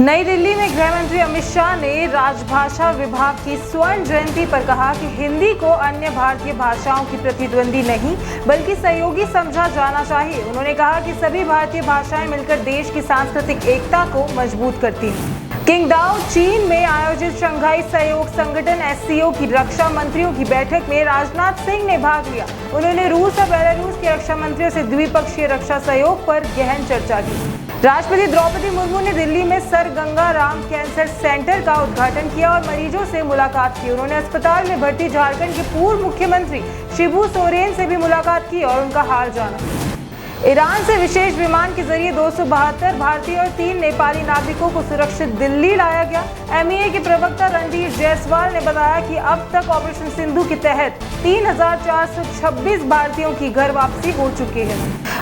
नई दिल्ली में गृह मंत्री अमित शाह ने राजभाषा विभाग की स्वर्ण जयंती पर कहा कि हिंदी को अन्य भारतीय भाषाओं की प्रतिद्वंदी नहीं बल्कि सहयोगी समझा जाना चाहिए। उन्होंने कहा कि सभी भारतीय भाषाएं मिलकर देश की सांस्कृतिक एकता को मजबूत करती हैं। किंगडाओ चीन में आयोजित शंघाई सहयोग संगठन SCO की रक्षा मंत्रियों की बैठक में राजनाथ सिंह ने भाग लिया। उन्होंने रूस और बेलारूस के रक्षा मंत्रियों से द्विपक्षीय रक्षा सहयोग पर गहन चर्चा की। राष्ट्रपति द्रौपदी मुर्मू ने दिल्ली में sir Ganga Ram cancer centre का उद्घाटन किया और मरीजों से मुलाकात की। उन्होंने अस्पताल में भर्ती झारखंड के पूर्व मुख्यमंत्री शिबू सोरेन से भी मुलाकात की और उनका हाल जाना। ईरान से विशेष विमान के जरिए 272 भारतीय और 3 नेपाली नागरिकों को सुरक्षित दिल्ली लाया गया। MEA के प्रवक्ता रणधीर जायसवाल ने बताया कि अब तक ऑपरेशन सिंधु के तहत 3,426 भारतीयों की घर वापसी हो चुकी है।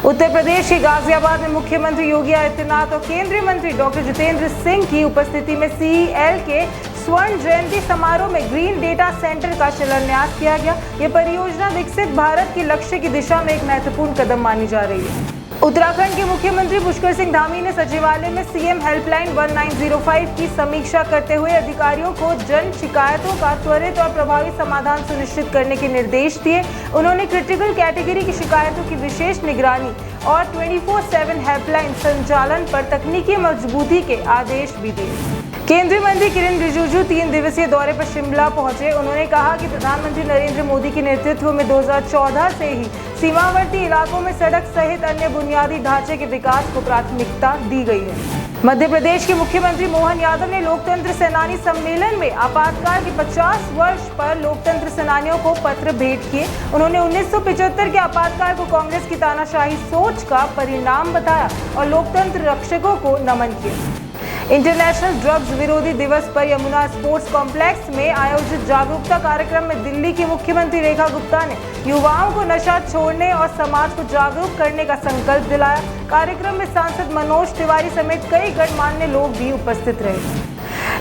उत्तर प्रदेश के गाजियाबाद में मुख्यमंत्री योगी आदित्यनाथ और केंद्रीय मंत्री डॉक्टर जितेंद्र सिंह की उपस्थिति में CEL के स्वर्ण जयंती समारोह में ग्रीन डेटा सेंटर का शिलान्यास किया गया। ये परियोजना विकसित भारत के लक्ष्य की दिशा में एक महत्वपूर्ण कदम मानी जा रही है। उत्तराखंड के मुख्यमंत्री पुष्कर सिंह धामी ने सचिवालय में CM हेल्पलाइन 1905 की समीक्षा करते हुए अधिकारियों को जन शिकायतों का त्वरित और प्रभावी समाधान सुनिश्चित करने के निर्देश दिए। उन्होंने क्रिटिकल कैटेगरी की शिकायतों की विशेष निगरानी और 24/7 हेल्पलाइन संचालन पर तकनीकी मजबूती के आदेश भी दिए। केंद्रीय मंत्री किरेन रिजिजू 3 दिवसीय दौरे पर शिमला पहुंचे। उन्होंने कहा कि प्रधानमंत्री नरेंद्र मोदी के नेतृत्व में 2014 से ही सीमावर्ती इलाकों में सड़क सहित अन्य बुनियादी ढांचे के विकास को प्राथमिकता दी गई है। मध्य प्रदेश के मुख्यमंत्री मोहन यादव ने लोकतंत्र सेनानी सम्मेलन में आपातकाल के 50 वर्ष पर लोकतंत्र सेनानियों को पत्र भेंट किए। उन्होंने 1975 के आपातकाल को कांग्रेस की तानाशाही सोच का परिणाम बताया और लोकतंत्र रक्षकों को नमन किया। इंटरनेशनल ड्रग्स विरोधी दिवस पर यमुना स्पोर्ट्स कॉम्प्लेक्स में आयोजित जागरूकता कार्यक्रम में दिल्ली की मुख्यमंत्री रेखा गुप्ता ने युवाओं को नशा छोड़ने और समाज को जागरूक करने का संकल्प दिलाया। कार्यक्रम में सांसद मनोज तिवारी समेत कई गणमान्य लोग भी उपस्थित रहे।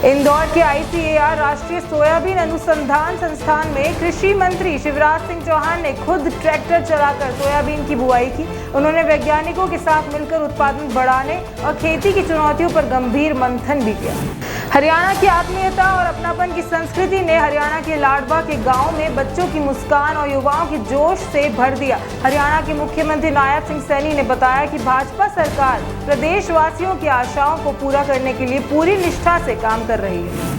इंदौर के ICAR राष्ट्रीय सोयाबीन अनुसंधान संस्थान में कृषि मंत्री शिवराज सिंह चौहान ने खुद ट्रैक्टर चलाकर सोयाबीन की बुआई की। उन्होंने वैज्ञानिकों के साथ मिलकर उत्पादन बढ़ाने और खेती की चुनौतियों पर गंभीर मंथन भी किया। हरियाणा की आत्मीयता और अपनापन की संस्कृति ने हरियाणा के लाडवा के गांव में बच्चों की मुस्कान और युवाओं के जोश से भर दिया। हरियाणा के मुख्यमंत्री नायब सिंह सैनी ने बताया कि भाजपा सरकार प्रदेशवासियों की आशाओं को पूरा करने के लिए पूरी निष्ठा से काम कर रही है।